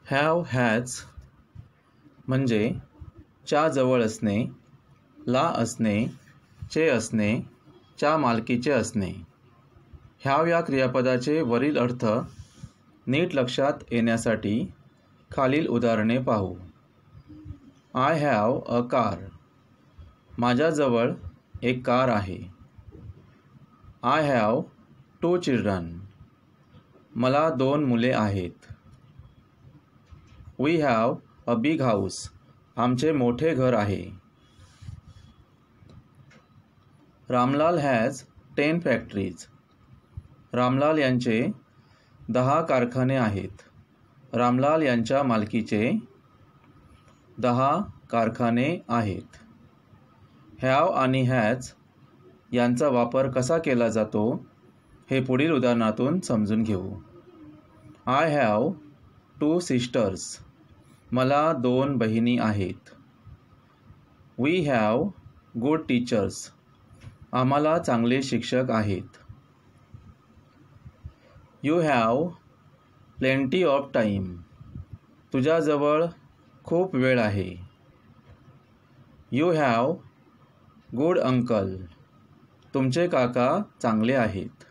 Have has म्हणजे च्या जवळ असणे, ला असणे, चे असणे, च्या मालकीचे असणे. हॅव या क्रियापदाचे वरील अर्थ नीट लक्षात येण्यासाठी खालील उदाहरणे पाहू. I have a car. माझ्याजवळ एक कार आहे. I have 2 children. मला 2 मुले आहेत. We have a big house. आमचे मोठे घर आहे. Ramlal has 10 factories. रामलाल यांचे 10 कारखाने आहेत. रामलाल यांच्या मालकीचे 10 कारखाने आहेत. हॅव आणि हॅज यांचा वापर कसा केला जातो हे पुढील उदाहरणातून समजून घेऊ. I have 2 sisters. मला 2 बहिणी आहेत. We have good teachers. आम्हाला चांगले शिक्षक आहेत. You have plenty of time. तुझ्याजवळ खूप वेळ आहे. You have good uncle. तुमचे काका चांगले आहेत.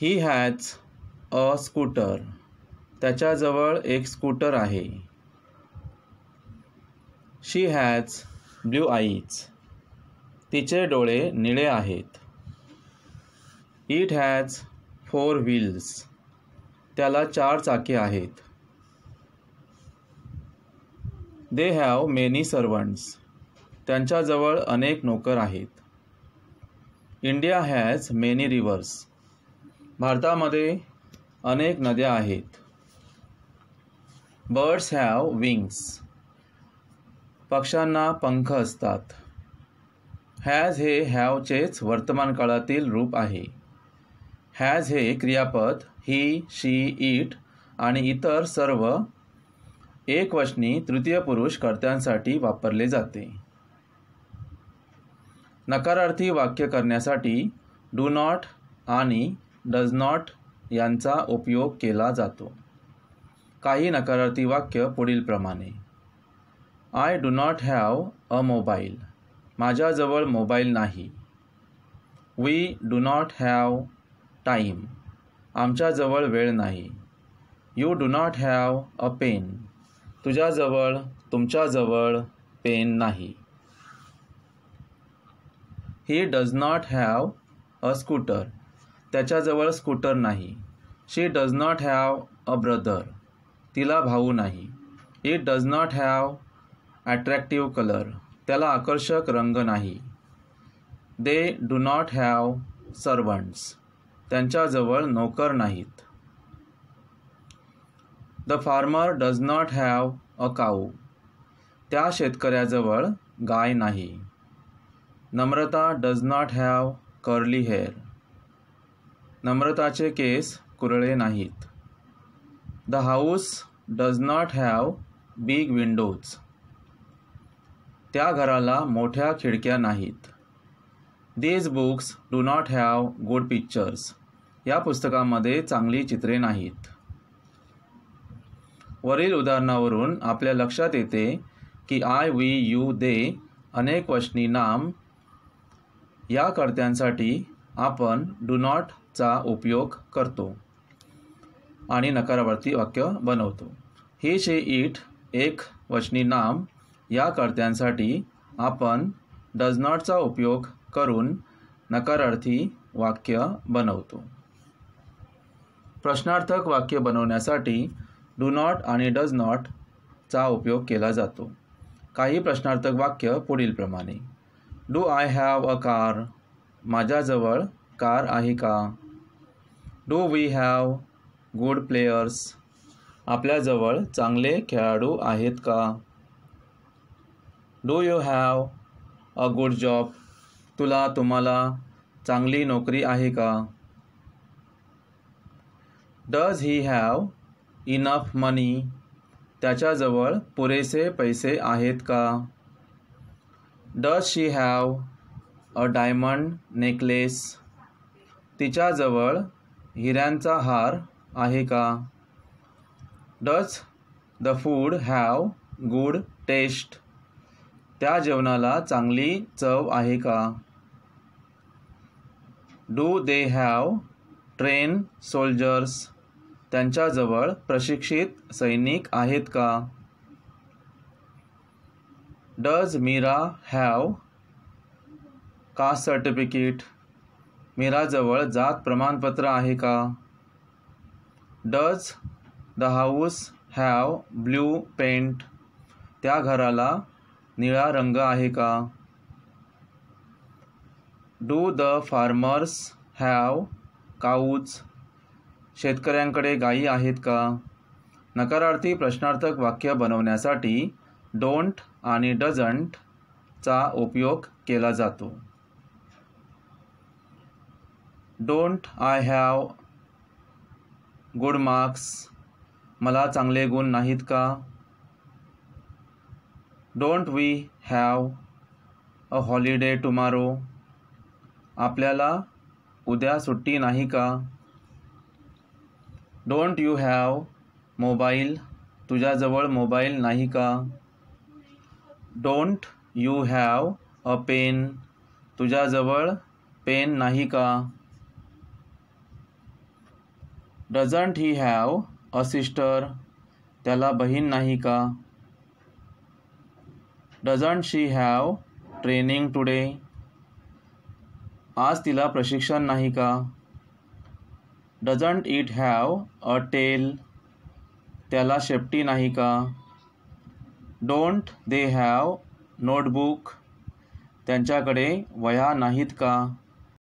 He has a scooter. त्याच्याजवळ एक स्कूटर आहे. She has blue eyes. तिचे डोळे निळे आहेत. It has 4 wheels. त्याला 4 चाके आहेत. They have many servants. त्यांच्याजवळ अनेक नोकर आहेत. India has many reverse. भारतामध्ये अनेक नद्या आहेत. Birds have wings. पक्ष्यांना पंख असतात. हॅज हे हॅवचेच वर्तमान काळातील रूप आहे. हॅज हे क्रियापद ही, शी, इट आणि इतर सर्व एकवचनी तृतीय पुरुष कर्त्यांसाठी वापरले जाते. नकारार्थी वाक्य करण्यासाठी डू नॉट आणि डज नॉट यांचा उपयोग केला जातो. काही नकारार्थी वाक्य पुढीलप्रमाणे. I do not have a mobile. माझ्याजवळ मोबाईल नाही. We do not have time. आमच्याजवळ वेळ नाही. You do not have a pen. तुमच्याजवळ पेन नाही. He does not have a scooter. त्याच्याजवळ स्कूटर नाही. She does not have a brother. तिला भाऊ नाही. It does not have attractive colour. त्याला आकर्षक रंग नाही. They do not have servants. त्यांच्याजवळ नोकर नाहीत. The farmer does not have a cow. त्या शेतकऱ्याजवळ गाय नाही. Namrata does not have curly hair. नम्रताचे केस कुरळे नाहीत. The house does not have big windows. त्या घराला मोठ्या खिडक्या नाहीत. These books do not have good pictures. या पुस्तकामध्ये चांगली चित्रे नाहीत. वरील उदाहरणावरून आपल्या लक्षात येते की आय, वी, यू, दे अनेक वचनी नाम या कर्त्यांसाठी आपण डू नॉटचा उपयोग करतो आणि नकारार्थी वाक्य बनवतो. ही, शी, इट एक वचनी नाम या कर्त्यांसाठी आपण डज नॉटचा उपयोग करून नकारार्थी वाक्य बनवतो. प्रश्नार्थक वाक्य बनवण्यासाठी डू नॉट आणि डज नॉट चा उपयोग केला जातो. काही प्रश्नार्थक वाक्य पुढीलप्रमाणे. Do I have a car. माझ्याजवळ कार आहे का? Do we have good players. आपल्याजवळ चांगले खेळाडू आहेत का? Do you have a good job. तुम्हाला चांगली नोकरी आहे का? Does he have enough money. त्याच्याजवळ पुरेसे पैसे आहेत का? Does she have a diamond necklace. तिच्याजवळ हिऱ्यांचा हार आहे का? Does the food have good taste? त्या जेवणाला चांगली चव आहे का? Do they have train soldiers? त्यांच्याजवळ प्रशिक्षित सैनिक आहेत का? Does Meera have caste certificate? मीराजवळ जात प्रमाणपत्र आहे का? Does the house have blue paint? त्या घराला निळा रंग आहे का? Do the farmers have cows? शेतकऱ्यांकडे गायी आहेत का? नकारार्थी प्रश्नार्थक वाक्य बनवण्यासाठी डोंट आणि डझंट चा उपयोग केला जातो. Don't I have good marks? मला चांगले गुण नाहीत का? Don't we have a holiday tomorrow? आपल्याला उद्या सुट्टी नाही का? Don't you have mobile? तुझ्याजवळ मोबाईल नाही का? Don't you have a pen? तुझ्याजवळ पेन नाही का? Doesn't he have a sister? त्याला बहीण नाही का? Doesn't she have training today? आज तिला प्रशिक्षण नाही का? Doesn't it have a tail? त्याला शेपटी नाही का? Don't they have notebook? त्यांच्याकडे वह्या नाहीत का?